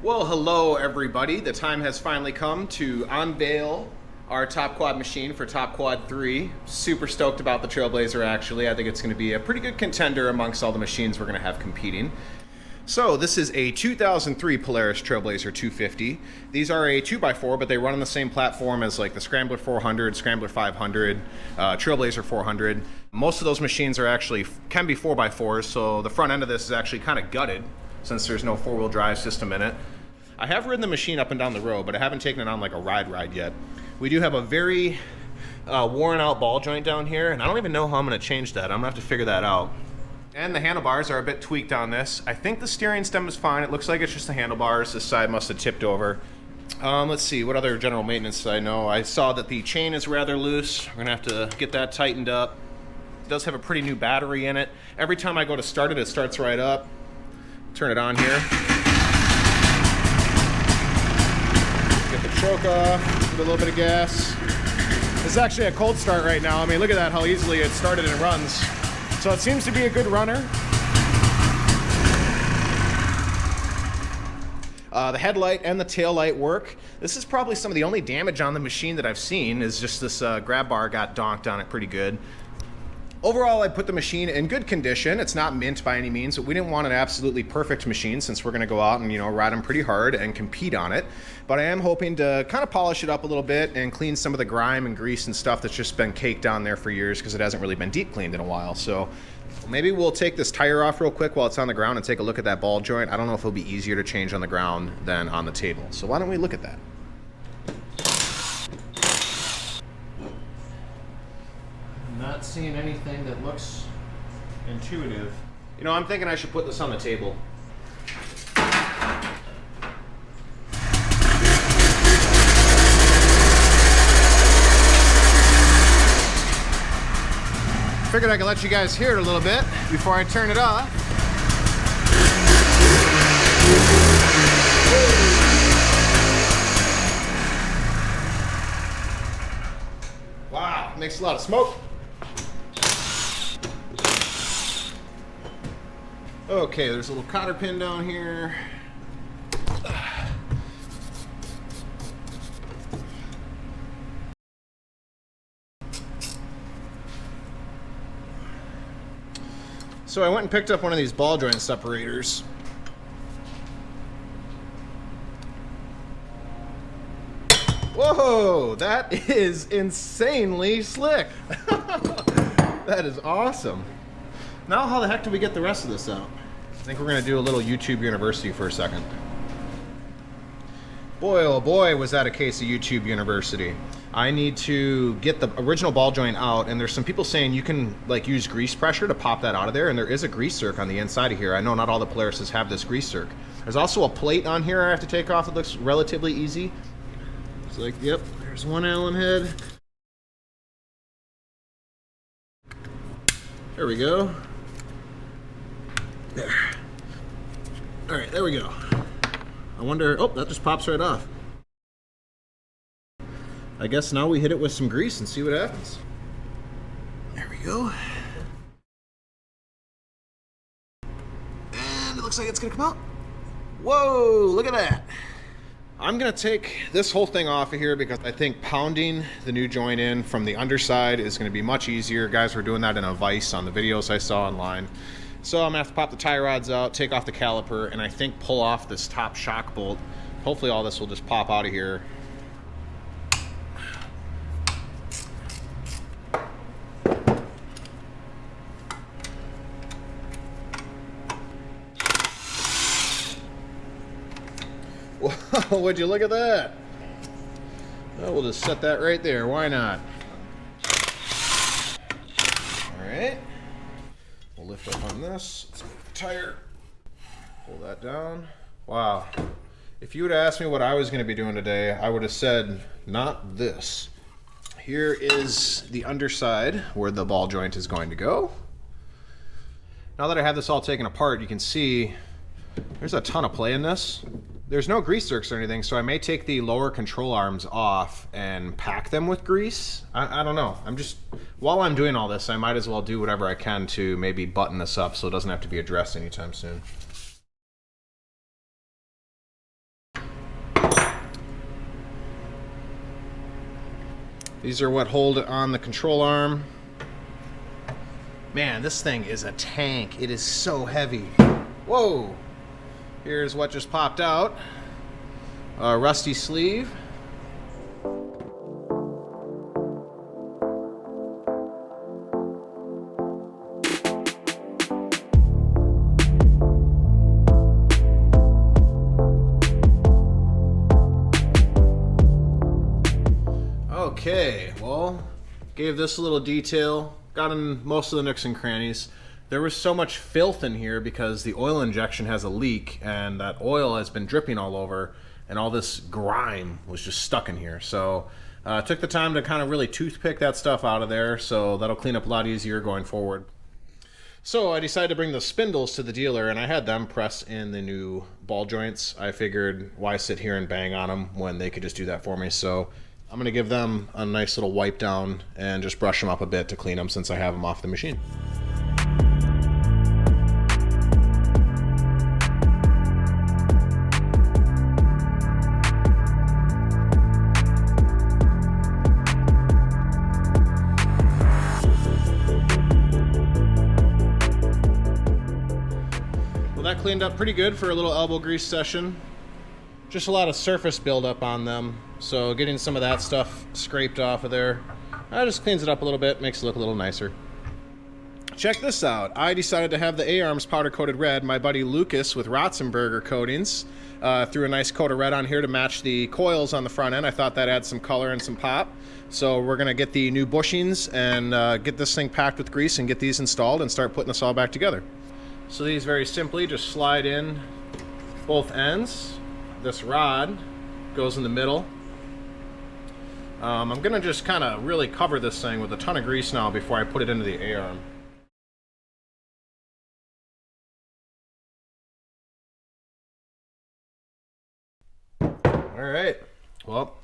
Well, hello everybody. The time has finally come to unveil our Top Quad machine for Top Quad 3. Super stoked about the Trailblazer actually. I think it's going to be a pretty good contender amongst all the machines we're going to have competing. So this is a 2003 Polaris Trailblazer 250. These are a 2x4, but they run on the same platform as like the Scrambler 400, Scrambler 500, Trailblazer 400. Most of those machines are actually, can be 4x4s, so the front end of this is actually kind of gutted since there's no four-wheel drive system in it. I have ridden the machine up and down the road, but I haven't taken it on like a ride yet. We do have a very worn out ball joint down here, and I don't even know how I'm gonna change that. I'm gonna have to figure that out. And the handlebars are a bit tweaked on this. I think the steering stem is fine. It looks like it's just the handlebars. This side must have tipped over. Let's see, what other general maintenance I know? I saw that the chain is rather loose. We're gonna have to get that tightened up. It does have a pretty new battery in it. Every time I go to start it, it starts right up. Turn it on here. Get the choke off, give it a little bit of gas. It's actually a cold start right now. I mean, look at that, how easily it started and runs. So it seems to be a good runner. The headlight and the tail light work. This is probably some of the only damage on the machine that I've seen is just this grab bar got donked on it pretty good. Overall, I put the machine in good condition. It's not mint by any means, but we didn't want an absolutely perfect machine since we're gonna go out and, ride them pretty hard and compete on it. But I am hoping to kind of polish it up a little bit and clean some of the grime and grease and stuff that's just been caked on there for years because it hasn't really been deep cleaned in a while. So maybe we'll take this tire off real quick while it's on the ground and take a look at that ball joint. I don't know if it'll be easier to change on the ground than on the table. So why don't we look at that? Not seeing anything that looks intuitive. I'm thinking I should put this on the table. Figured I could let you guys hear it a little bit before I turn it off. Wow, makes a lot of smoke. Okay, there's a little cotter pin down here. So I went and picked up one of these ball joint separators. Whoa, that is insanely slick. That is awesome. Now how the heck do we get the rest of this out? I think we're gonna do a little YouTube University for a second. Boy, oh boy, was that a case of YouTube University. I need to get the original ball joint out, and there's some people saying you can use grease pressure to pop that out of there, and there is a grease zerk on the inside of here. I know not all the Polarises have this grease zerk. There's also a plate on here I have to take off that looks relatively easy. It's like, yep, there's one Allen head. There we go. There. All right, there we go. I wonder, oh, that just pops right off. I guess now we hit it with some grease and see what happens. There we go. And it looks like it's gonna come out. Whoa, look at that. I'm gonna take this whole thing off of here because I think pounding the new joint in from the underside is gonna be much easier. Guys were doing that in a vise on the videos I saw online. So I'm gonna have to pop the tie rods out, take off the caliper, and I think pull off this top shock bolt. Hopefully all this will just pop out of here. Whoa, would you look at that? Well, we'll just set that right there, why not? All right. We'll lift up on this. Let's move the tire. Pull that down. Wow. If you would have asked me what I was going to be doing today, I would have said, not this. Here is the underside where the ball joint is going to go. Now that I have this all taken apart, you can see there's a ton of play in this. There's no grease zerks or anything, so I may take the lower control arms off and pack them with grease. I don't know. While I'm doing all this, I might as well do whatever I can to maybe button this up so it doesn't have to be addressed anytime soon. These are what hold it on the control arm. Man, this thing is a tank. It is so heavy. Whoa! Here's what just popped out. A rusty sleeve. Okay, well, gave this a little detail, got in most of the nooks and crannies. There was so much filth in here because the oil injection has a leak and that oil has been dripping all over and all this grime was just stuck in here. So took the time to kind of really toothpick that stuff out of there, so that'll clean up a lot easier going forward. So I decided to bring the spindles to the dealer and I had them press in the new ball joints. I figured why sit here and bang on them when they could just do that for me. So I'm going to give them a nice little wipe down and just brush them up a bit to clean them since I have them off the machine. Well, that cleaned up pretty good for a little elbow grease session. Just a lot of surface buildup on them, so getting some of that stuff scraped off of there, just cleans it up a little bit, makes it look a little nicer. Check this out. I decided to have the A-arms powder coated red. My buddy Lucas with Ratzenberger Coatings threw a nice coat of red on here to match the coils on the front end. I thought that adds some color and some pop. So we're gonna get the new bushings and get this thing packed with grease and get these installed and start putting this all back together. So these very simply just slide in both ends. This rod goes in the middle. I'm gonna just kind of really cover this thing with a ton of grease now before I put it into the A-arm. Alright, well,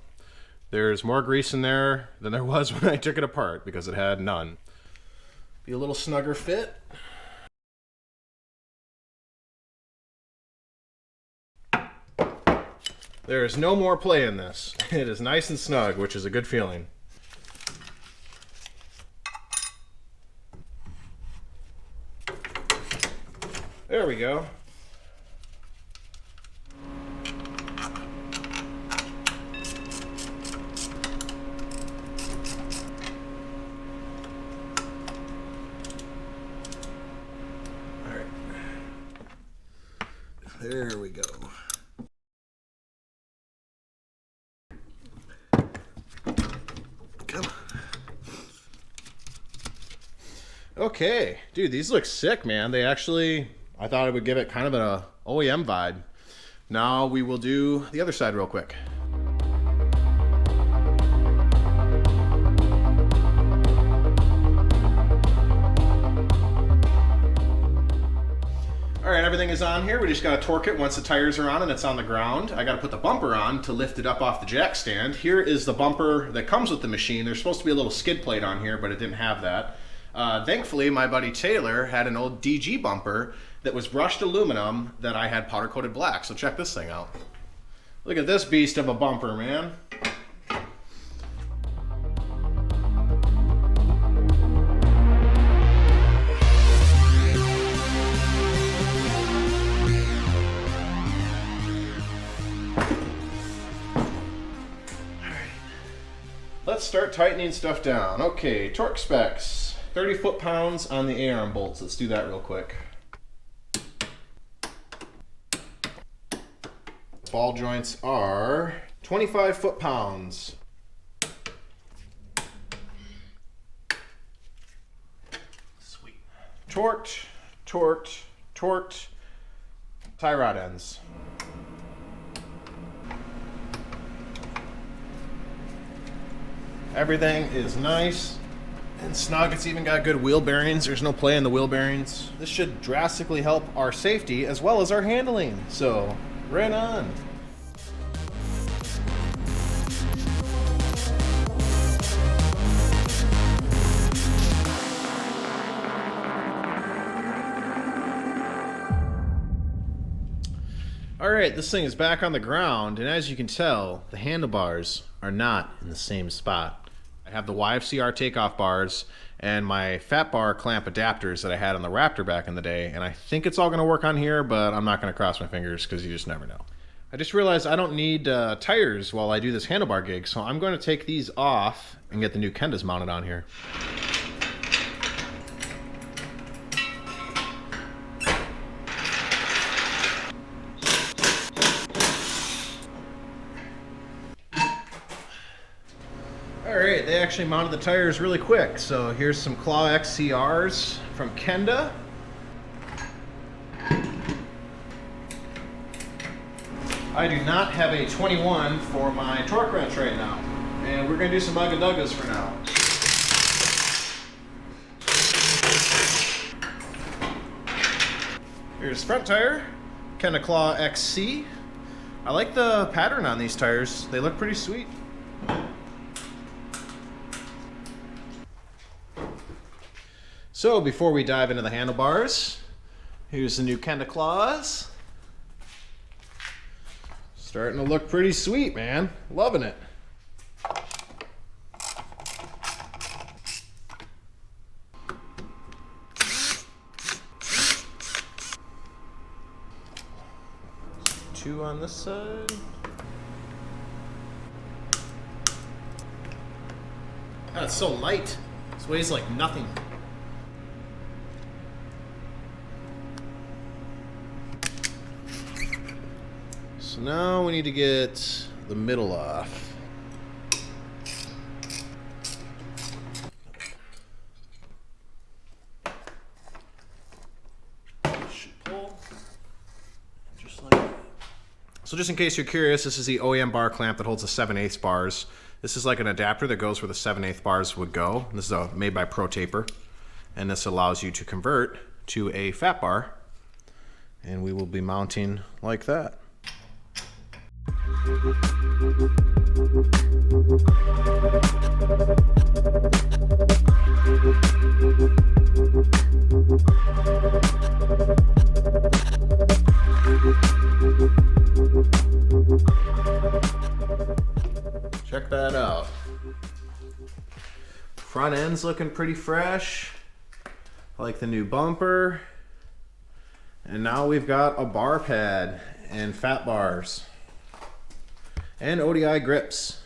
there's more grease in there than there was when I took it apart because it had none. Be a little snugger fit. There is no more play in this. It is nice and snug, which is a good feeling. There we go. All right. There we go. Okay, dude, these look sick, man. They actually, I thought it would give it kind of an OEM vibe. Now we will do the other side real quick. All right, everything is on here. We just gotta torque it once the tires are on and it's on the ground. I gotta put the bumper on to lift it up off the jack stand. Here is the bumper that comes with the machine. There's supposed to be a little skid plate on here, but it didn't have that. Thankfully, my buddy Taylor had an old DG bumper that was brushed aluminum that I had powder coated black. So check this thing out. Look at this beast of a bumper, man. Let's start tightening stuff down. Okay, torque specs. 30 foot-pounds on the A-arm bolts. Let's do that real quick. Ball joints are 25 foot-pounds. Sweet. Torqued, torqued, torqued. Tie rod ends. Everything is nice and snug. It's even got good wheel bearings. There's no play in the wheel bearings. This should drastically help our safety as well as our handling. So, right on. All right, this thing is back on the ground, and as you can tell, the handlebars are not in the same spot. I have the YFCR takeoff bars and my fat bar clamp adapters that I had on the Raptor back in the day, and I think it's all going to work on here, but I'm not going to cross my fingers because you just never know. I just realized I don't need tires while I do this handlebar gig, so I'm going to take these off and get the new Kendas mounted on here. Alright, they actually mounted the tires really quick. So here's some Claw XCRs from Kenda. I do not have a 21 for my torque wrench right now. And we're going to do some Ugga for now. Here's front tire, Kenda Claw XC. I like the pattern on these tires. They look pretty sweet. So before we dive into the handlebars, here's the new Kenda Claws. Starting to look pretty sweet, man. Loving it. Two on this side. God, it's so light. This weighs like nothing. So now we need to get the middle off. Should pull just like that. So just in case you're curious, this is the OEM bar clamp that holds the 7/8 bars. This is like an adapter that goes where the 7/8 bars would go. This is made by Pro Taper, and this allows you to convert to a fat bar, and we will be mounting like that. Check that out. Front end's looking pretty fresh. I like the new bumper. And now we've got a bar pad and fat bars. And ODI grips.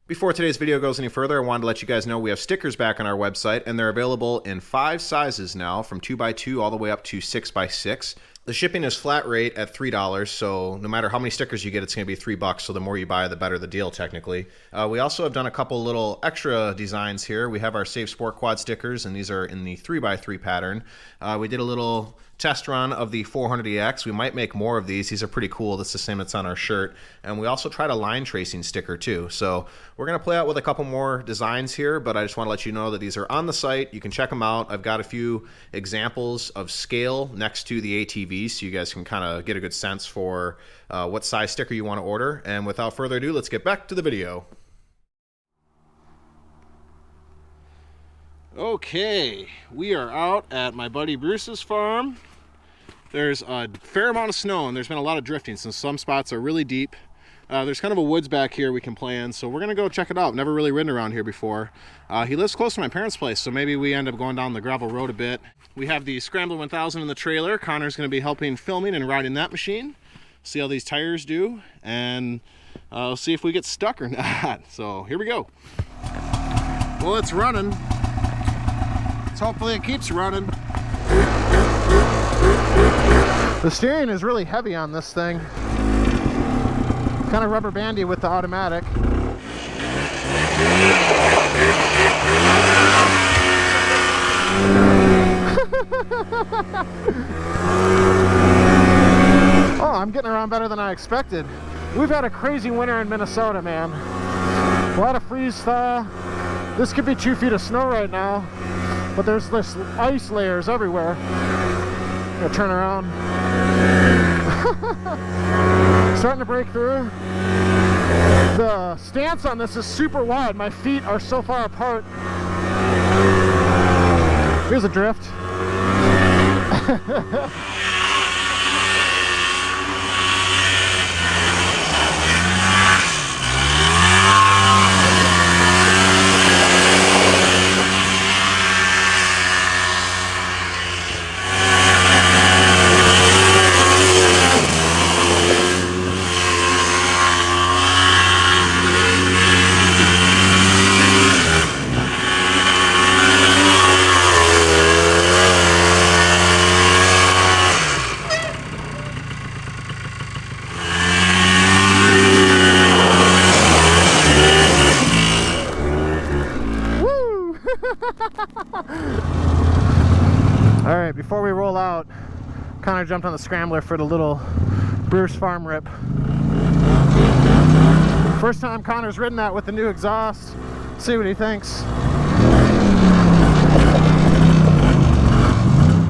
Before today's video goes any further, I wanted to let you guys know we have stickers back on our website, and they're available in 5 sizes now, from 2x2 all the way up to 6x6. The shipping is flat rate at $3, so no matter how many stickers you get, it's going to be $3, so the more you buy, the better the deal, technically. We also have done a couple little extra designs here. We have our Save Sport Quad stickers, and these are in the 3x3 pattern. We did a little test run of the 400EX. We might make more of these. These are pretty cool. That's the same that's on our shirt. And we also tried a line tracing sticker too. So we're going to play out with a couple more designs here, but I just want to let you know that these are on the site. You can check them out. I've got a few examples of scale next to the ATV, so you guys can kind of get a good sense for what size sticker you want to order. And without further ado, let's get back to the video. Okay, we are out at my buddy Bruce's farm. There's a fair amount of snow, and there's been a lot of drifting, so some spots are really deep. There's kind of a woods back here we can play in, so we're gonna go check it out. Never really ridden around here before. He lives close to my parents' place, so maybe we end up going down the gravel road a bit. We have the Scrambler 1000 in the trailer. Connor's gonna be helping filming and riding that machine. See how these tires do, and see if we get stuck or not. So here we go. Well, it's running. So hopefully it keeps running. The steering is really heavy on this thing. Kind of rubber bandy with the automatic. Oh, I'm getting around better than I expected. We've had a crazy winter in Minnesota, man. A lot of freeze thaw. This could be 2 feet of snow right now, but there's this ice layers everywhere. Gonna turn around. Starting to break through. The stance on this is super wide. My feet are so far apart. Here's a drift. Connor jumped on the scrambler for the little Bruce Farm rip. First time Connor's ridden that with the new exhaust. See what he thinks.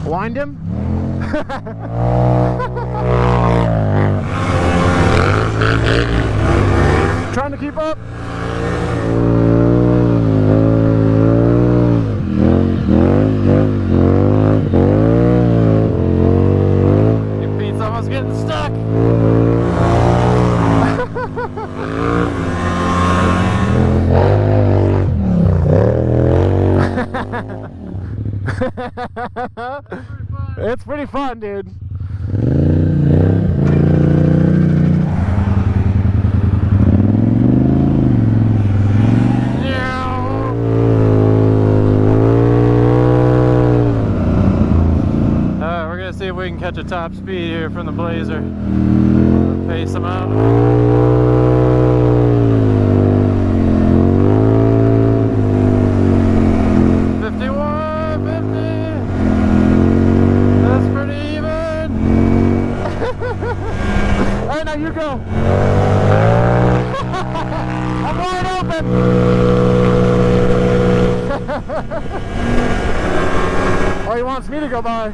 Wind him. Trying to keep up. Your feet's almost getting stuck. It's pretty fun, dude. Alright, we're gonna see if we can catch a top speed here from the Blazer. Pace them out. 51, 50. That's pretty even. Alright, now you go. I'm wide open. Oh, he wants me to go by.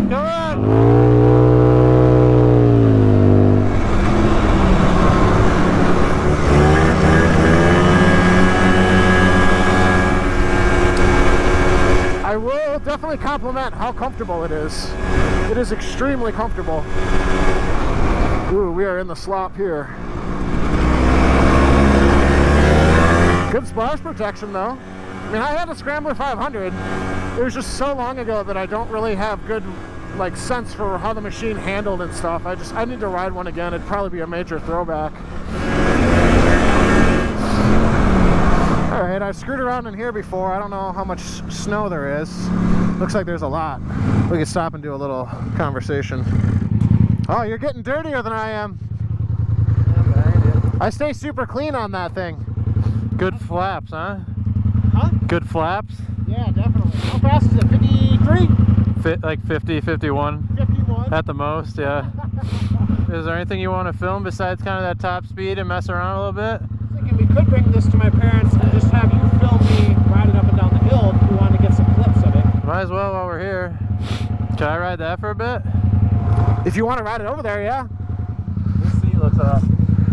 Go on. I will definitely compliment how comfortable it is. It is extremely comfortable. Ooh, we are in the slop here. Good splash protection though. I mean, I had a Scrambler 500. It was just so long ago that I don't really have good like sense for how the machine handled and stuff. I need to ride one again. It'd probably be a major throwback. Alright, I've screwed around in here before. I don't know how much snow there is. Looks like there's a lot. We can stop and do a little conversation. Oh, you're getting dirtier than I am. I stay super clean on that thing. Good flaps, huh? Huh? Good flaps? Yeah, definitely. How fast is it? 53? Like 50, 51. 51? At the most, yeah. Is there anything you want to film besides kind of that top speed and mess around a little bit? We could bring this to my parents and just have you film me riding up and down the hill if we want to get some clips of it. Might as well while we're here. Can I ride that for a bit? If you want to ride it over there, yeah. This seat looks up.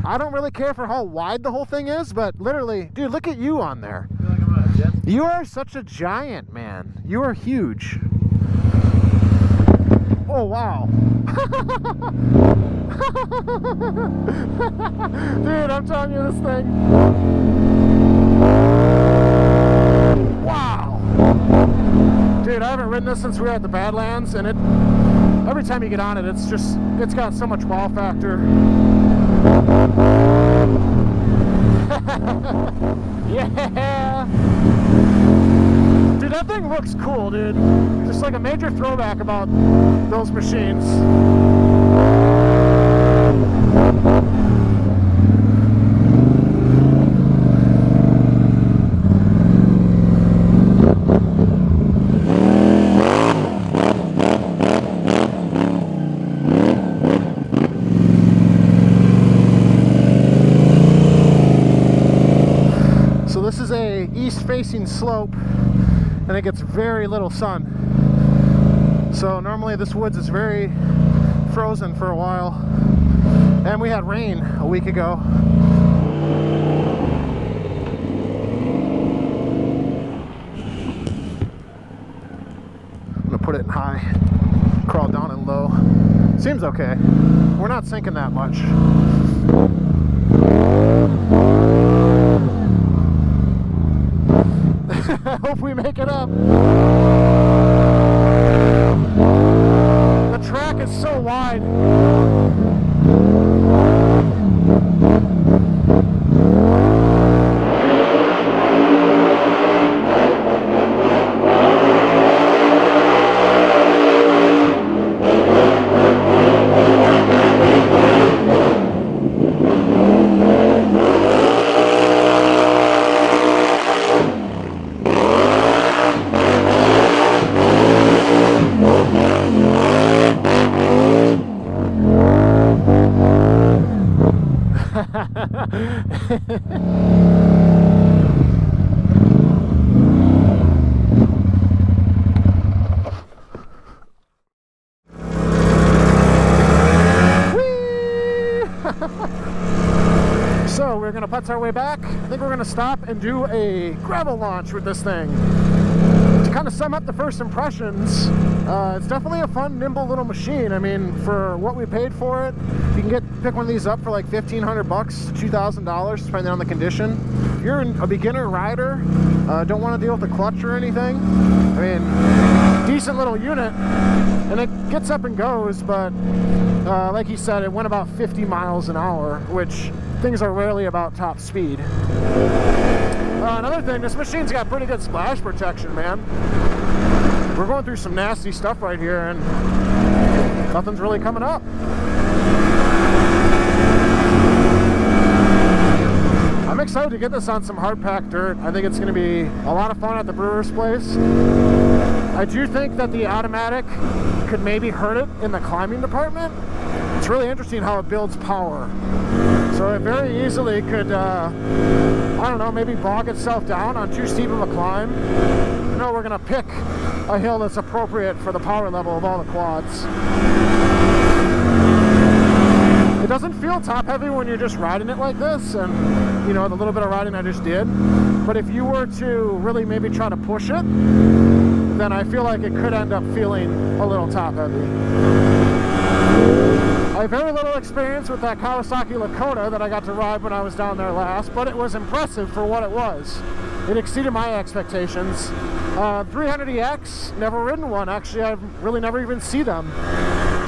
I don't really care for how wide the whole thing is, but literally, dude, look at you on there. I feel like I'm on a jet ski. You are such a giant, man. You are huge. Oh, wow. Dude, I'm telling you, this thing. Wow. Dude, I haven't ridden this since we were at the Badlands, and every time you get on it, it's got so much wow factor. Yeah. Dude, that thing looks cool, dude. Just like a major throwback about those machines. So this is a east-facing slope, and it gets very little sun. So normally this woods is very frozen for a while, and we had rain a week ago. I'm gonna put it in high, crawl down in low. Seems okay. We're not sinking that much. I hope we make it up. The track is so wide. gonna putz our way back. I think we're gonna stop and do a gravel launch with this thing. To kind of sum up the first impressions, it's definitely a fun, nimble little machine. I mean, for what we paid for it, you can pick one of these up for like $1,500 to $2,000, depending on the condition. If you're a beginner rider, don't want to deal with the clutch or anything, I mean, decent little unit, and it gets up and goes, but like you said, it went about 50 miles an hour, which things are rarely about top speed. Another thing, this machine's got pretty good splash protection, man. We're going through some nasty stuff right here, and nothing's really coming up. I'm excited to get this on some hard packed dirt. I think it's going to be a lot of fun at the brewer's place. I do think that the automatic could maybe hurt it in the climbing department. It's really interesting how it builds power. So it very easily could, I don't know, maybe bog itself down on too steep of a climb. No, we're going to pick a hill that's appropriate for the power level of all the quads. It doesn't feel top heavy when you're just riding it like this, and you know, the little bit of riding I just did. But if you were to really maybe try to push it, then I feel like it could end up feeling a little top heavy. I have very little experience with that Kawasaki Lakota that I got to ride when I was down there last, but it was impressive for what it was. It exceeded my expectations. 300EX, never ridden one. Actually, I've really never even seen them.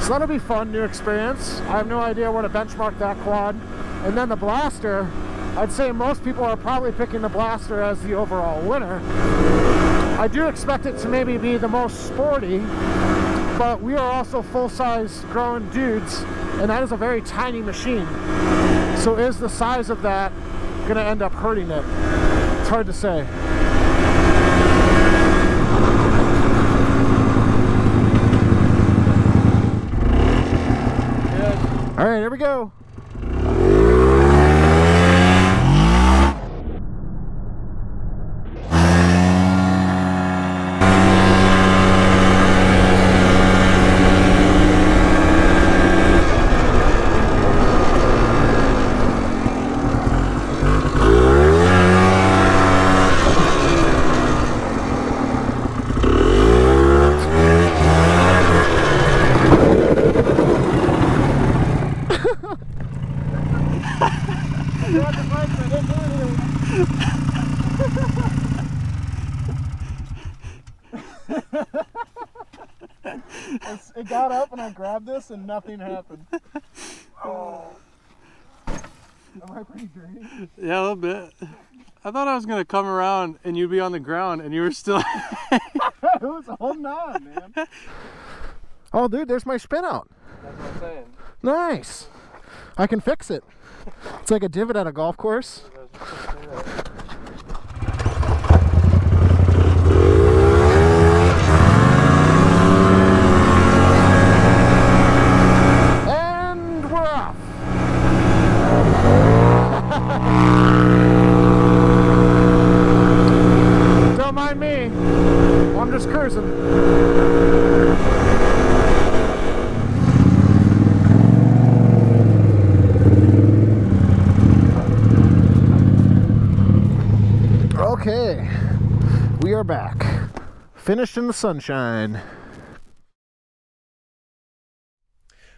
So that'll be fun, new experience. I have no idea where to benchmark that quad. And then the Blaster, I'd say most people are probably picking the Blaster as the overall winner. I do expect it to maybe be the most sporty, but we are also full-size grown dudes, and that is a very tiny machine. So is the size of that gonna end up hurting it? It's hard to say. All right, here we go. It got up and I grabbed this and nothing happened. Oh. Am I pretty green? Yeah, a little bit. I thought I was gonna come around and you'd be on the ground and you were still It was holding on, man. Oh dude, there's my spin out. That's what I'm saying. Nice. I can fix it. It's like a divot at a golf course. And we're off. Don't mind me. I'm just cruising. Okay, we are back. Finished in the sunshine.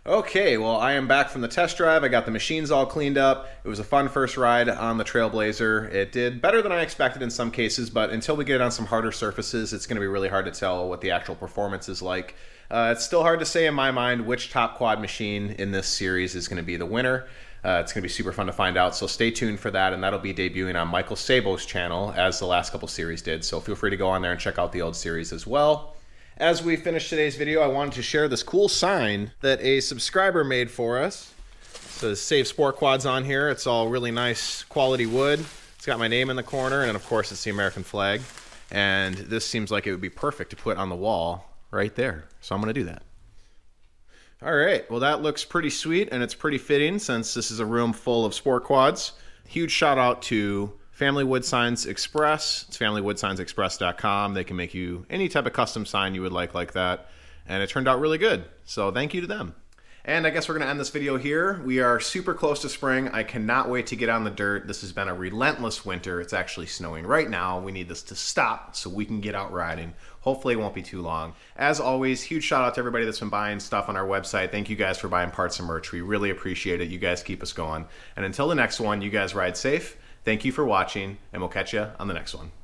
Okay, well, I am back from the test drive. I got the machines all cleaned up. It was a fun first ride on the Trailblazer. It did better than I expected in some cases, but until we get it on some harder surfaces, it's going to be really hard to tell what the actual performance is like. It's still hard to say in my mind which top quad machine in this series is going to be the winner. It's going to be super fun to find out, so stay tuned for that, and that'll be debuting on Michael Sabo's channel, as the last couple series did, so feel free to go on there and check out the old series as well. As we finish today's video, I wanted to share this cool sign that a subscriber made for us. It says Save Sport Quads on here. It's all really nice quality wood. It's got my name in the corner, and of course it's the American flag. And this seems like it would be perfect to put on the wall right there, so I'm going to do that. All right, well that looks pretty sweet, and it's pretty fitting since this is a room full of sport quads. Huge shout out to Family Wood Signs Express. It's familywoodssignsexpress.com. They can make you any type of custom sign you would like that, and it turned out really good, so thank you to them. And I guess we're going to end this video here. We are super close to spring. I cannot wait to get on the dirt. This has been a relentless winter. It's actually snowing right now. We need this to stop so we can get out riding. Hopefully it won't be too long. As always, huge shout out to everybody that's been buying stuff on our website. Thank you guys for buying parts and merch. We really appreciate it. You guys keep us going. And until the next one, you guys ride safe. Thank you for watching, and we'll catch you on the next one.